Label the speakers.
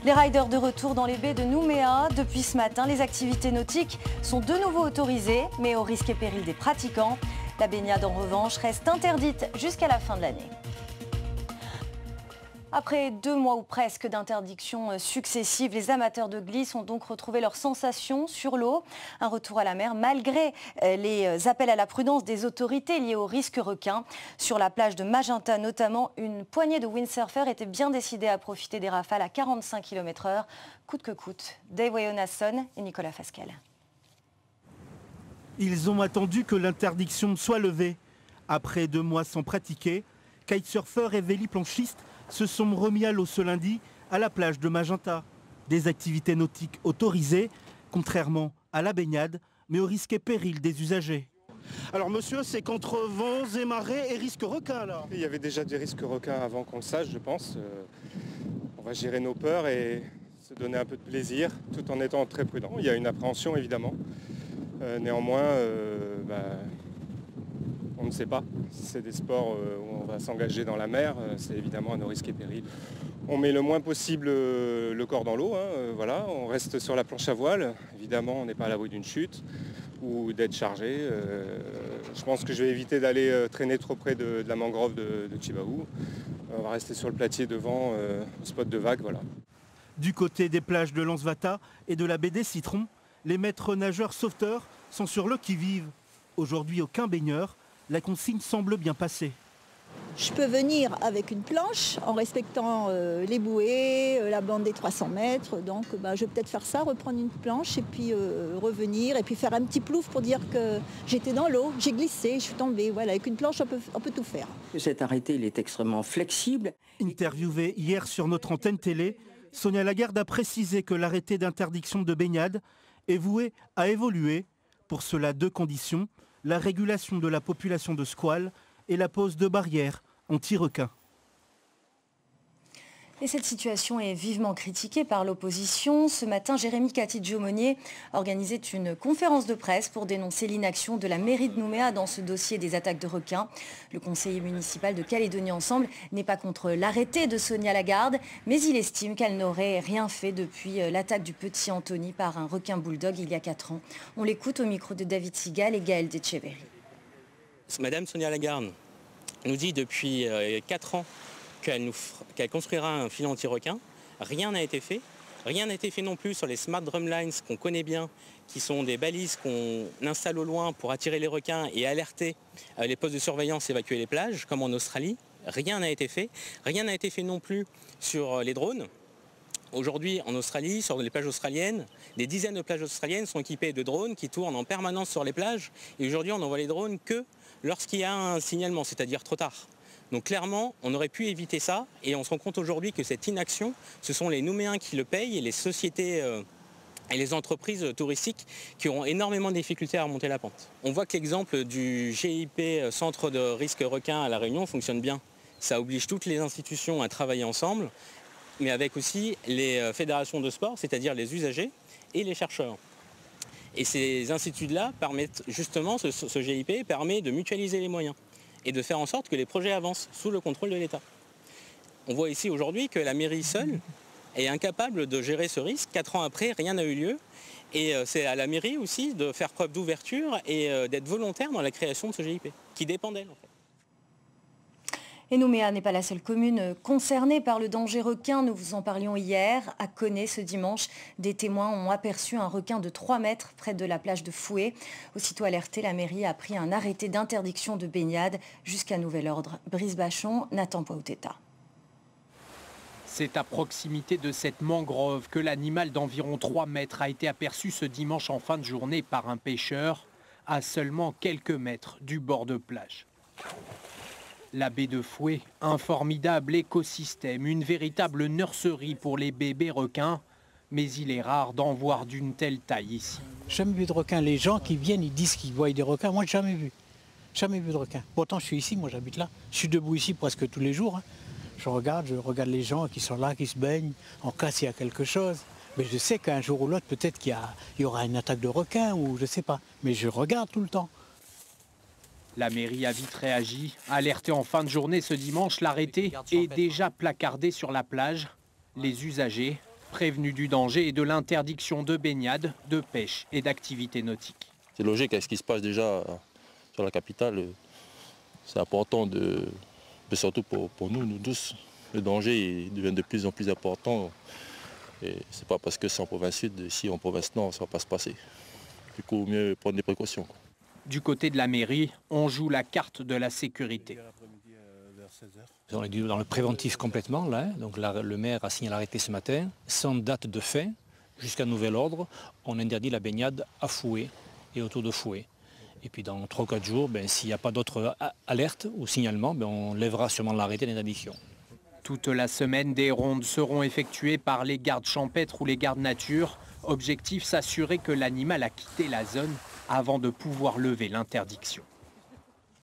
Speaker 1: Les riders de retour dans les baies de Nouméa. Depuis ce matin, les activités nautiques sont de nouveau autorisées, mais au risque et péril des pratiquants. La baignade, en revanche, reste interdite jusqu'à la fin de l'année. Après 2 mois ou presque d'interdictions successives, les amateurs de glisse ont donc retrouvé leurs sensations sur l'eau. Un retour à la mer malgré les appels à la prudence des autorités liés au risque requin. Sur la plage de Magenta notamment, une poignée de windsurfers était bien décidée à profiter des rafales à 45 km/h, coûte que coûte. Dave Wayonasson et Nicolas Fasquelle.
Speaker 2: Ils ont attendu que l'interdiction soit levée. Après 2 mois sans pratiquer, kitesurfers et véliplanchistes se sont remis à l'eau ce lundi à la plage de Magenta. Des activités nautiques autorisées, contrairement à la baignade, mais au risque et péril des usagers. Alors monsieur, c'est contre vents et marées et risque requin là?
Speaker 3: Il y avait déjà des risques requins avant qu'on le sache, je pense. On va gérer nos peurs et se donner un peu de plaisir tout en étant très prudent. Il y a une appréhension évidemment. Néanmoins, on ne sait pas. C'est des sports où on va s'engager dans la mer, c'est évidemment à nos risques et périls. On met le moins possible le corps dans l'eau, voilà. On reste sur la planche à voile. Évidemment, on n'est pas à l'abri d'une chute ou d'être chargé. Je pense que je vais éviter d'aller traîner trop près de la mangrove de Chibaou. On va rester sur le platier devant, au spot de vague, voilà.
Speaker 2: Du côté des plages de Lansvata et de la baie des Citrons, les maîtres nageurs sauveteurs sont sur le qui-vive. Aujourd'hui, aucun baigneur. La consigne semble bien passer.
Speaker 4: Je peux venir avec une planche en respectant les bouées, la bande des 300 mètres. Donc je vais peut-être faire ça, reprendre une planche et puis revenir et puis faire un petit plouf pour dire que j'étais dans l'eau, j'ai glissé, je suis tombée. Voilà, avec une planche, on peut tout faire.
Speaker 5: Cet arrêté, il est extrêmement flexible.
Speaker 2: Interviewée hier sur notre antenne télé, Sonia Lagarde a précisé que l'arrêté d'interdiction de baignade est voué à évoluer. Pour cela, 2 conditions. La régulation de la population de squales et la pose de barrières anti-requins.
Speaker 1: Et cette situation est vivement critiquée par l'opposition. Ce matin, Jérémy Catidjo-Monnier organisait une conférence de presse pour dénoncer l'inaction de la mairie de Nouméa dans ce dossier des attaques de requins. Le conseiller municipal de Calédonie Ensemble n'est pas contre l'arrêté de Sonia Lagarde, mais il estime qu'elle n'aurait rien fait depuis l'attaque du petit Anthony par un requin bulldog il y a 4 ans. On l'écoute au micro de David Sigal et Gaël Decheverry.
Speaker 6: Madame Sonia Lagarde nous dit depuis 4 ans qu'elle construira un filet anti-requin. Rien n'a été fait. Rien n'a été fait non plus sur les smart drumlines qu'on connaît bien, qui sont des balises qu'on installe au loin pour attirer les requins et alerter les postes de surveillance, évacuer les plages, comme en Australie. Rien n'a été fait. Rien n'a été fait non plus sur les drones. Aujourd'hui, en Australie, sur les plages australiennes, des dizaines de plages australiennes sont équipées de drones qui tournent en permanence sur les plages. Et aujourd'hui, on n'envoie les drones que lorsqu'il y a un signalement, c'est-à-dire trop tard. Donc clairement, on aurait pu éviter ça et on se rend compte aujourd'hui que cette inaction, ce sont les Nouméens qui le payent et les sociétés et les entreprises touristiques qui auront énormément de difficultés à remonter la pente. On voit que l'exemple du GIP, Centre de risque requin à La Réunion, fonctionne bien. Ça oblige toutes les institutions à travailler ensemble, mais avec aussi les fédérations de sport, c'est-à-dire les usagers et les chercheurs. Et ces instituts-là permettent justement, ce GIP permet de mutualiser les moyens et de faire en sorte que les projets avancent sous le contrôle de l'État. On voit ici aujourd'hui que la mairie seule est incapable de gérer ce risque. 4 ans après, rien n'a eu lieu. Et c'est à la mairie aussi de faire preuve d'ouverture et d'être volontaire dans la création de ce GIP, qui dépend d'elle en fait.
Speaker 1: Et Nouméa n'est pas la seule commune concernée par le danger requin. Nous vous en parlions hier. À Koné, ce dimanche, des témoins ont aperçu un requin de 3 mètres près de la plage de Foué. Aussitôt alertée, la mairie a pris un arrêté d'interdiction de baignade jusqu'à nouvel ordre. Brice Bachon, Nathan Pauteta.
Speaker 7: C'est à proximité de cette mangrove que l'animal d'environ 3 mètres a été aperçu ce dimanche en fin de journée par un pêcheur, à seulement quelques mètres du bord de plage. La baie de Foué, un formidable écosystème, une véritable nurserie pour les bébés requins, mais il est rare d'en voir d'une telle taille ici.
Speaker 8: Jamais vu de requins. Les gens qui viennent, ils disent qu'ils voient des requins. Moi, jamais vu. Jamais vu de requins. Pourtant, je suis ici, moi j'habite là. Je suis debout ici presque tous les jours. Je regarde les gens qui sont là, qui se baignent, en cas s'il y a quelque chose. Mais je sais qu'un jour ou l'autre, peut-être qu'il y aura une attaque de requins ou je sais pas. Mais je regarde tout le temps.
Speaker 7: La mairie a vite réagi. Alerté en fin de journée ce dimanche, l'arrêté est déjà placardé sur la plage. Les usagers prévenus du danger et de l'interdiction de baignade, de pêche et d'activités nautiques.
Speaker 9: C'est logique avec ce qui se passe déjà sur la capitale. C'est important, surtout pour nous tous. Le danger devient de plus en plus important. Et c'est pas parce que c'est en province sud, ici en province nord, ça ne va pas se passer. Du coup, mieux prendre des précautions.
Speaker 7: Du côté de la mairie, on joue la carte de la sécurité.
Speaker 10: On est dans le préventif complètement, là. Donc le maire a signé l'arrêté ce matin, sans date de fin, jusqu'à nouvel ordre. On interdit la baignade à Fouet et autour de Fouet. Et puis dans 3 ou 4 jours, s'il n'y a pas d'autres alertes ou signalements, on lèvera sûrement l'arrêté d'interdiction.
Speaker 7: Toute la semaine, des rondes seront effectuées par les gardes champêtres ou les gardes nature. Objectif, s'assurer que l'animal a quitté la zone avant de pouvoir lever l'interdiction.